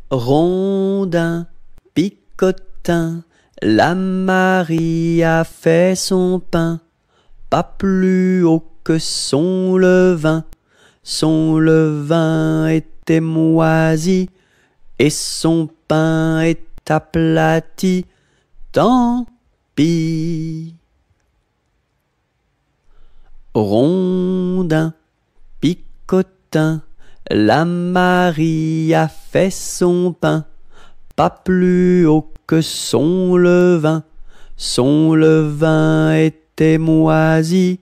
Rondin, picotin, la Marie a fait son pain, pas plus haut que son levain. Son levain était moisi, et son pain est aplati, tant pis. Rondin, picotin, la Marie a fait son pain, pas plus haut que son levain. Son levain était moisi,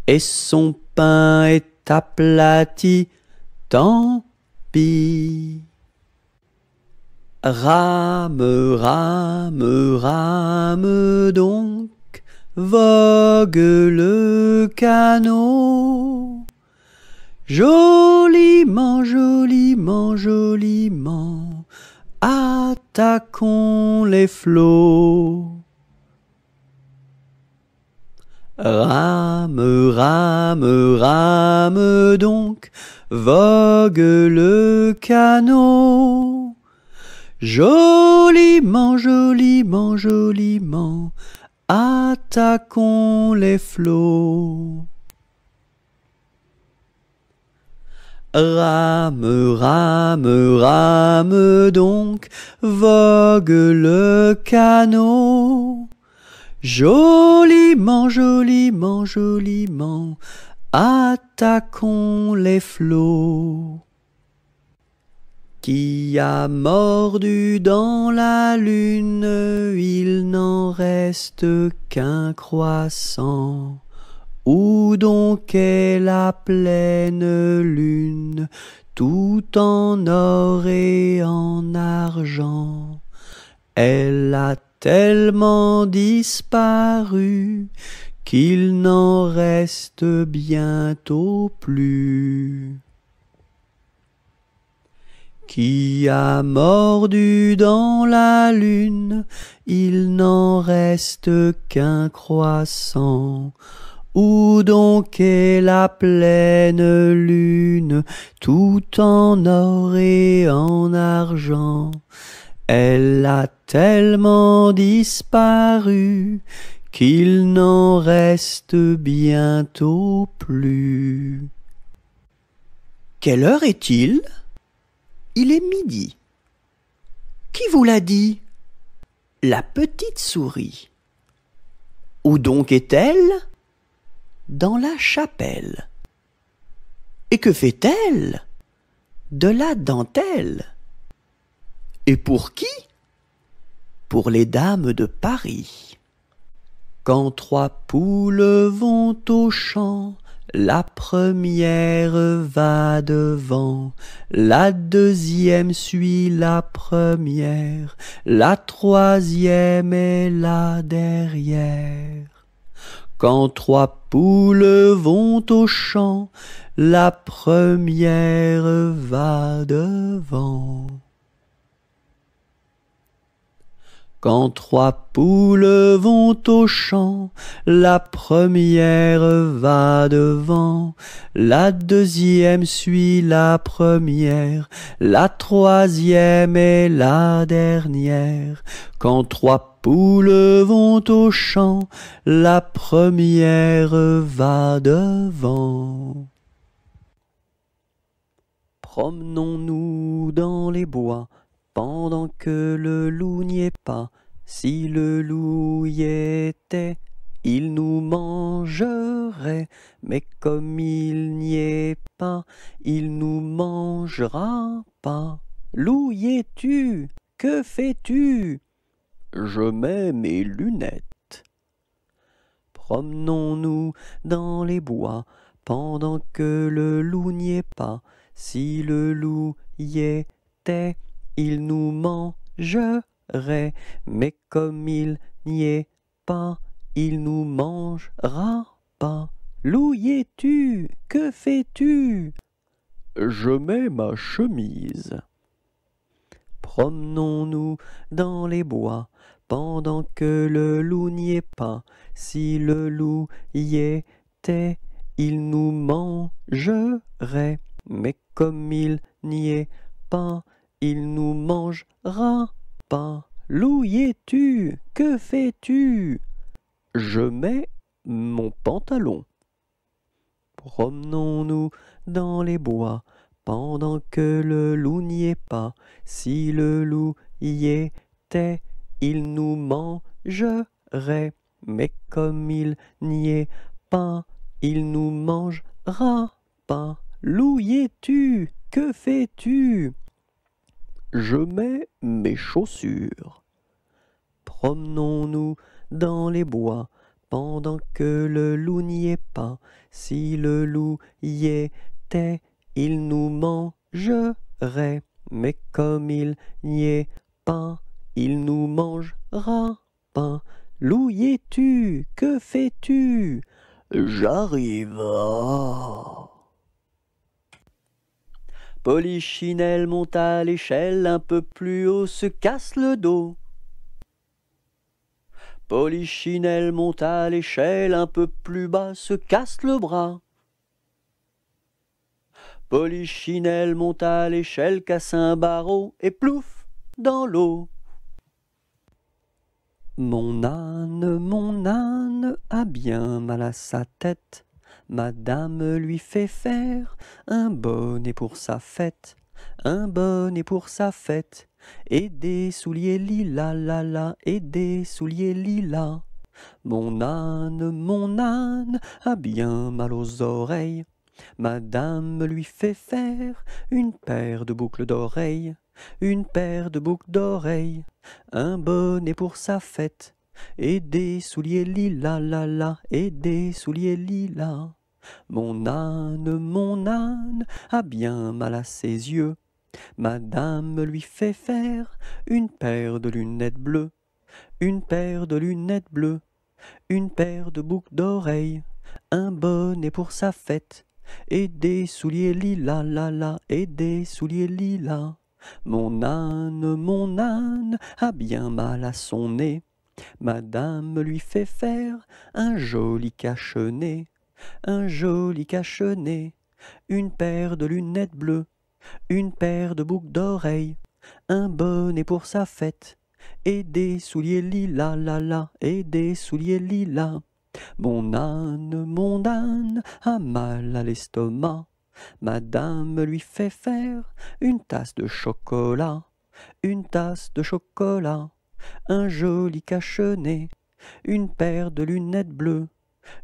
et son pain est aplati, tant pis. Rame, rame, rame donc, vogue le canot. Joliment, joliment, joliment, attaquons les flots. Rame, rame, rame donc, vogue le canot. Joliment, joliment, joliment, attaquons les flots. Rame, rame, rame donc, vogue le canot. Joliment, joliment, joliment, attaquons les flots. Qui a mordu dans la lune, il n'en reste qu'un croissant. Où donc est la pleine lune, tout en or et en argent? Elle a tellement disparu qu'il n'en reste bientôt plus. Qui a mordu dans la lune, il n'en reste qu'un croissant. Où donc est la pleine lune, tout en or et en argent? Elle a tellement disparu qu'il n'en reste bientôt plus. Quelle heure est-il? Il est midi. Qui vous l'a dit? La petite souris. Où donc est-elle? Dans la chapelle. Et que fait-elle? De la dentelle. Et pour qui? Pour les dames de Paris. Quand trois poules vont au champ, la première va devant, la deuxième suit la première, la troisième est là derrière. Quand trois poules vont au champ, la première va devant. Quand trois poules vont au champ, la première va devant, la deuxième suit la première, la troisième est la dernière. Quand trois poules vont au champ, la première va devant. Promenons-nous dans les bois, pendant que le loup n'y est pas. Si le loup y était, il nous mangerait. Mais comme il n'y est pas, il nous mangera pas. Loup, y es-tu? Que fais-tu? Je mets mes lunettes. Promenons-nous dans les bois, pendant que le loup n'y est pas. Si le loup y était, il nous mangerait, mais comme il n'y est pas, il nous mangera pas. Loup, y es-tu? Que fais-tu? Je mets ma chemise. Promenons-nous dans les bois, pendant que le loup n'y est pas. Si le loup y était, il nous mangerait, mais comme il n'y est pas, il nous mangera pas. Loup y es-tu? Que fais-tu? Je mets mon pantalon. Promenons-nous dans les bois, pendant que le loup n'y est pas. Si le loup y était, il nous mangerait. Mais comme il n'y est pas, il nous mangera pas. Loup y es-tu? Que fais-tu? Je mets mes chaussures. Promenons-nous dans les bois, pendant que le loup n'y est pas. Si le loup y était, il nous mangerait. Mais comme il n'y est pas, il nous mangera pas. Loup y es-tu? Que fais-tu? J'arrive. Polichinelle monte à l'échelle, un peu plus haut se casse le dos. Polichinelle monte à l'échelle, un peu plus bas se casse le bras. Polichinelle monte à l'échelle, casse un barreau et plouf dans l'eau. Mon âne a bien mal à sa tête. Madame lui fait faire un bonnet pour sa fête, un bonnet pour sa fête, et des souliers lilas, la, et des souliers lilas. Mon âne a bien mal aux oreilles. Madame lui fait faire une paire de boucles d'oreilles, une paire de boucles d'oreilles, un bonnet pour sa fête, et des souliers lilas, la, et des souliers lilas. Mon âne a bien mal à ses yeux. Madame lui fait faire une paire de lunettes bleues, une paire de lunettes bleues, une paire de boucles d'oreilles, un bonnet pour sa fête, et des souliers lilas, la, et des souliers lilas. Mon âne a bien mal à son nez. Madame lui fait faire un joli cache-nez, un joli cache-nez, une paire de lunettes bleues, une paire de boucles d'oreilles, un bonnet pour sa fête, et des souliers lilas, la, et des souliers lilas. Mon âne a mal à l'estomac. Madame lui fait faire une tasse de chocolat, une tasse de chocolat, un joli cache-nez, une paire de lunettes bleues,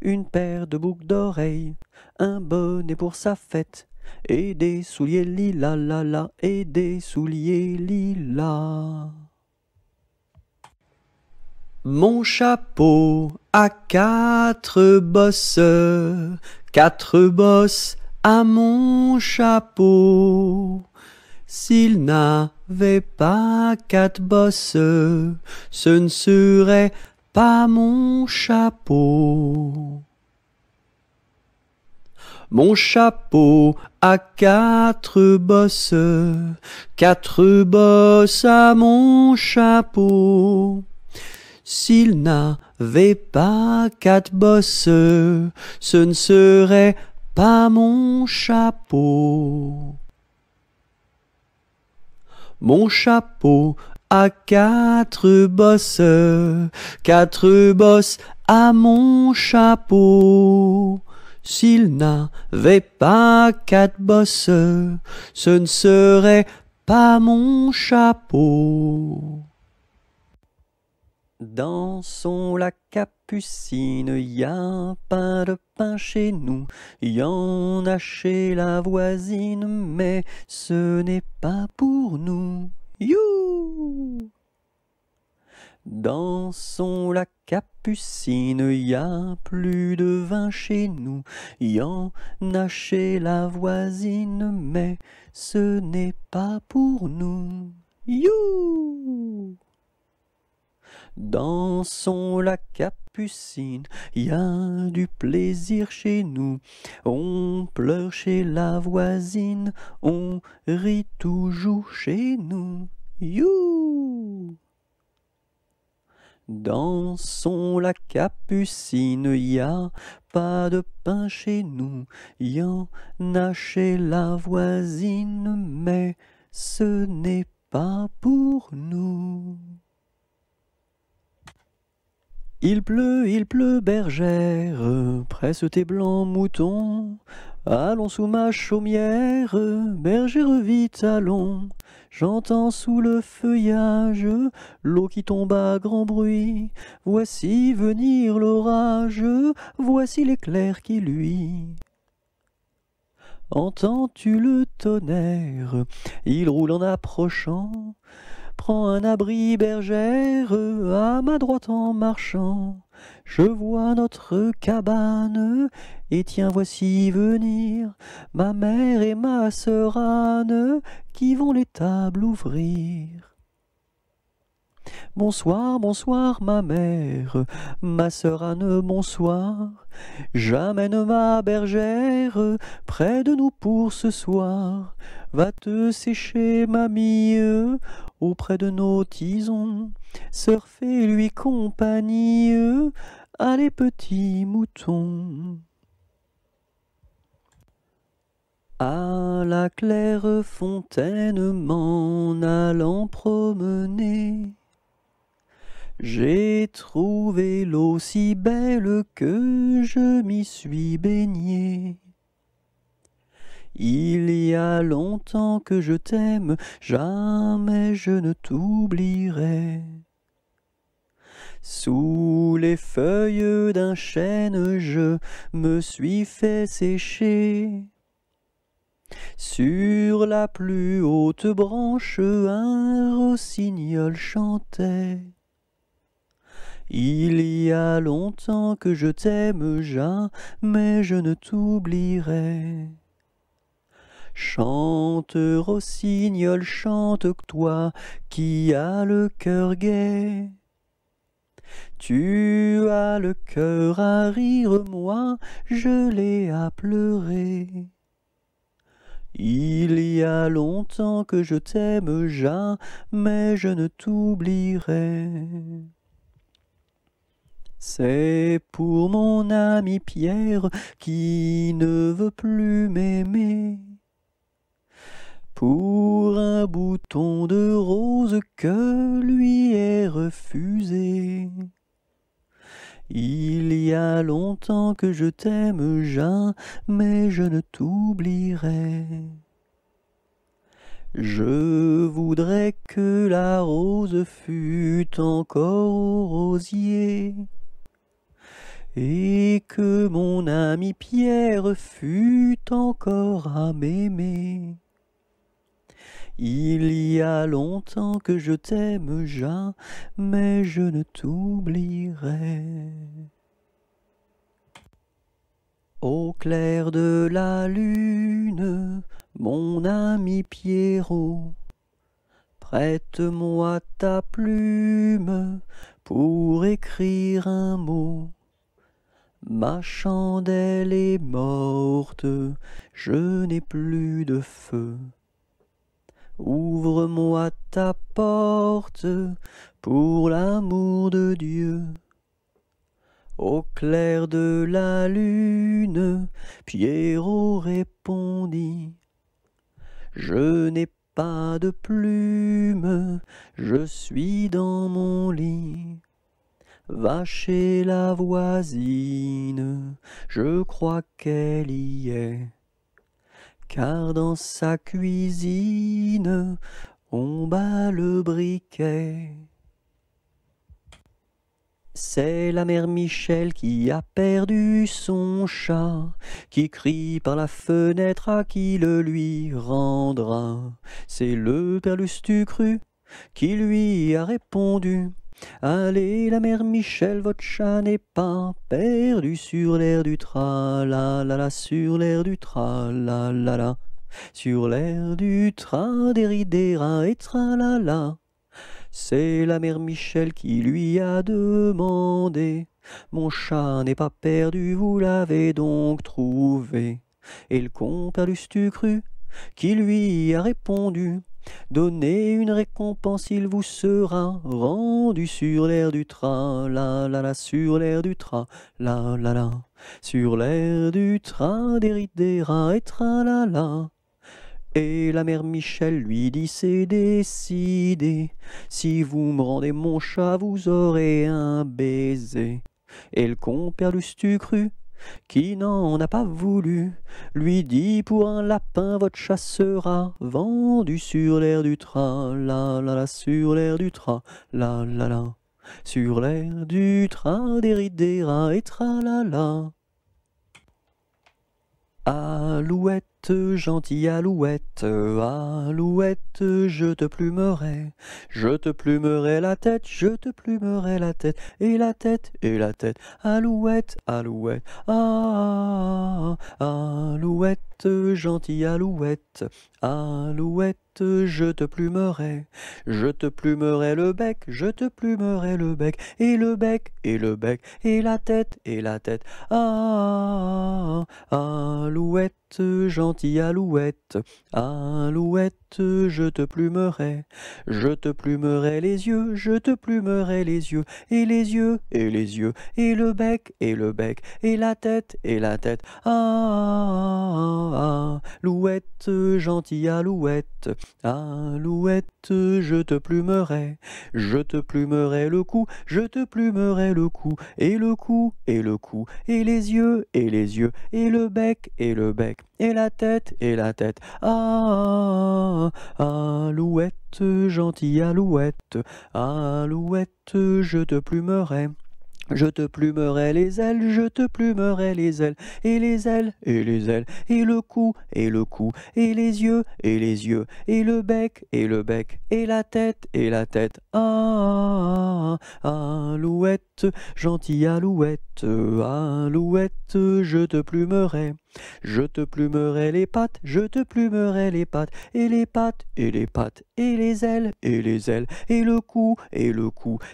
une paire de boucles d'oreilles, un bonnet pour sa fête, et des souliers lilas, la, et des souliers lilas. Mon chapeau a quatre bosses à mon chapeau. S'il n'avait pas quatre bosses, ce ne serait pas mon chapeau. Mon chapeau a quatre bosses à mon chapeau. S'il n'avait pas quatre bosses, ce ne serait pas mon chapeau. Mon chapeau a quatre bosses à mon chapeau. S'il n'avait pas quatre bosses, ce ne serait pas mon chapeau. Dansons la capucine, y a pas de pain chez nous, y en a chez la voisine, mais ce n'est pas pour nous. You! Dansons la capucine, y a plus de vin chez nous, y en a chez la voisine, mais ce n'est pas pour nous. You! Dansons la capucine, y a du plaisir chez nous. On pleure chez la voisine, on rit toujours chez nous. You! Dansons la capucine, y a pas de pain chez nous, y en a chez la voisine, mais ce n'est pas pour nous. Il pleut, bergère, presse tes blancs moutons. Allons sous ma chaumière, bergère vite allons. J'entends sous le feuillage l'eau qui tombe à grand bruit. Voici venir l'orage, voici l'éclair qui luit. Entends-tu le tonnerre? Il roule en approchant. Prends un abri, bergère, à ma droite en marchant. Je vois notre cabane, et tiens, voici venir ma mère et ma sœur Anne, qui vont les tables ouvrir. Bonsoir, bonsoir, ma mère, ma sœur Anne, bonsoir. J'amène ma bergère près de nous pour ce soir. Va te sécher, mamie, auprès de nos tisons. Sœur, fais-lui compagnie, allez, petits moutons. À la claire fontaine m'en allant promener, j'ai trouvé l'eau si belle que je m'y suis baigné. Il y a longtemps que je t'aime, jamais je ne t'oublierai. Sous les feuilles d'un chêne, je me suis fait sécher. Sur la plus haute branche, un rossignol chantait. Il y a longtemps que je t'aime, jamais je ne t'oublierai. Chante, rossignol, chante, toi qui as le cœur gai. Tu as le cœur à rire, moi je l'ai à pleurer. Il y a longtemps que je t'aime, jamais je ne t'oublierai. C'est pour mon ami Pierre qui ne veut plus m'aimer. Pour un bouton de rose que lui est refusé. Il y a longtemps que je t'aime, jamais je ne t'oublierai. Je voudrais que la rose fût encore au rosier, et que mon ami Pierre fût encore à m'aimer. Il y a longtemps que je t'aime, jamais je ne t'oublierai. Au clair de la lune, mon ami Pierrot, prête-moi ta plume pour écrire un mot. Ma chandelle est morte, je n'ai plus de feu. Ouvre-moi ta porte pour l'amour de Dieu. Au clair de la lune, Pierrot répondit: je n'ai pas de plume, je suis dans mon lit. Va chez la voisine, je crois qu'elle y est. Car dans sa cuisine, on bat le briquet. C'est la mère Michel qui a perdu son chat, qui crie par la fenêtre à qui le lui rendra. C'est le père Lustucru qui lui a répondu: allez, la mère Michel, votre chat n'est pas perdu sur l'air du tra-la-la-la, sur l'air du tra-la-la-la, sur l'air du tra-des-ri-des-ra et tra-la-la. C'est la mère Michel qui lui a demandé: mon chat n'est pas perdu, vous l'avez donc trouvé? Et le compère Lustucru qui lui a répondu: donnez une récompense, il vous sera rendu sur l'air du tra-la-la-la, sur l'air du tra-la-la-la, sur l'air du tra-des-ri-des-ra et tra-la-la. Et la mère Michel lui dit c'est décidé, si vous me rendez mon chat, vous aurez un baiser. Et le compère Lustucru, qui n'en a pas voulu, lui dit pour un lapin votre chat sera vendu sur l'air du train, la la la, sur l'air du train, la la la, sur l'air du train des rides des rats et tralala. Alouette, gentille alouette, alouette, je te plumerai la tête, je te plumerai la tête, et la tête, et la tête, alouette, alouette, ah, alouette, gentille alouette, alouette, je te plumerai le bec, je te plumerai le bec, et le bec, et le bec, et la tête, ah, alouette, gentille alouette, alouette, je te plumerai les yeux, je te plumerai les yeux, et les yeux, et les yeux, et le bec, et la tête, ah, alouette, gentille alouette, alouette, je te plumerai le cou, je te plumerai le cou, et le cou, et le cou, et les yeux, et le bec, et la tête, ah, alouette, gentille alouette, alouette, je te plumerai les ailes, je te plumerai les ailes, et les ailes, et le cou, et les yeux, et le bec, et la tête, ah, alouette, gentille alouette, alouette, je te plumerai les pattes, je te plumerai les pattes, et les pattes, et les ailes, et le cou, et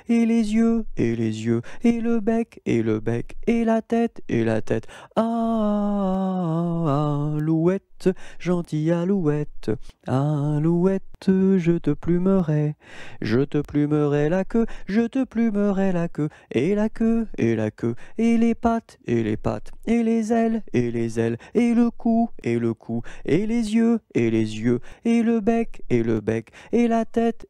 les yeux, et le bec, et la tête, ah, alouette, gentille alouette, alouette, je te plumerai la queue, je te plumerai la queue, et la queue, et les pattes, et les ailes, et le cou, et les yeux, et le bec, et la tête,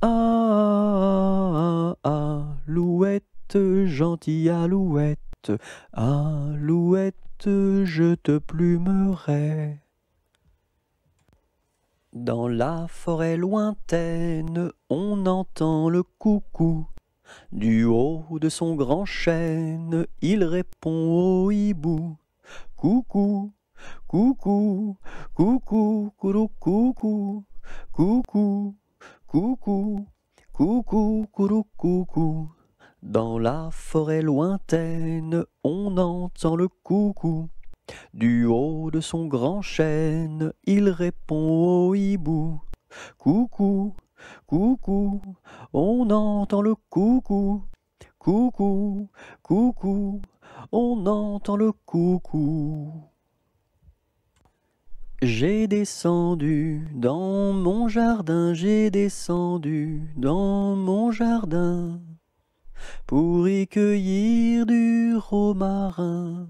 ah, alouette, gentille alouette, alouette, je te plumerai. Dans la forêt lointaine, on entend le coucou. Du haut de son grand chêne, il répond au hibou. Coucou, coucou, coucou, coucou, coucou, coucou, coucou, coucou, coucou, coucou. Dans la forêt lointaine, on entend le coucou. Du haut de son grand chêne, il répond au hibou. Coucou, coucou, on entend le coucou. Coucou, coucou, on entend le coucou. J'ai descendu dans mon jardin, j'ai descendu dans mon jardin pour y cueillir du romarin.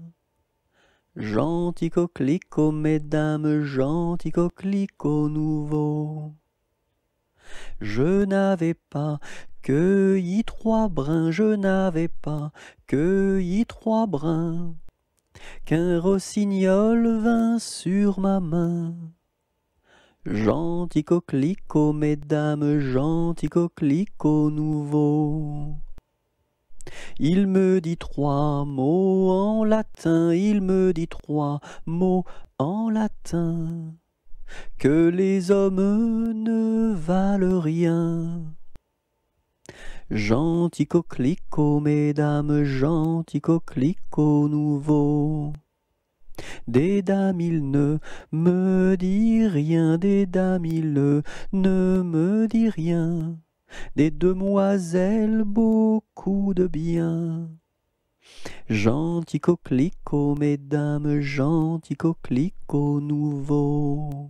Gentil coquelicot, mesdames, gentil coquelicot nouveau. Je n'avais pas cueilli 3 brins, je n'avais pas cueilli 3 brins, qu'un rossignol vint sur ma main. Gentil coquelicot, mesdames, gentil coquelicot nouveau. Il me dit 3 mots en latin, il me dit 3 mots en latin, que les hommes ne valent rien. Gentil coquelicot, mesdames, gentil coquelicot nouveau. Des dames, il ne me dit rien, des dames, il ne me dit rien. Des demoiselles, beaucoup de bien. Gentil coquelicot, mesdames, gentil coquelicot nouveau.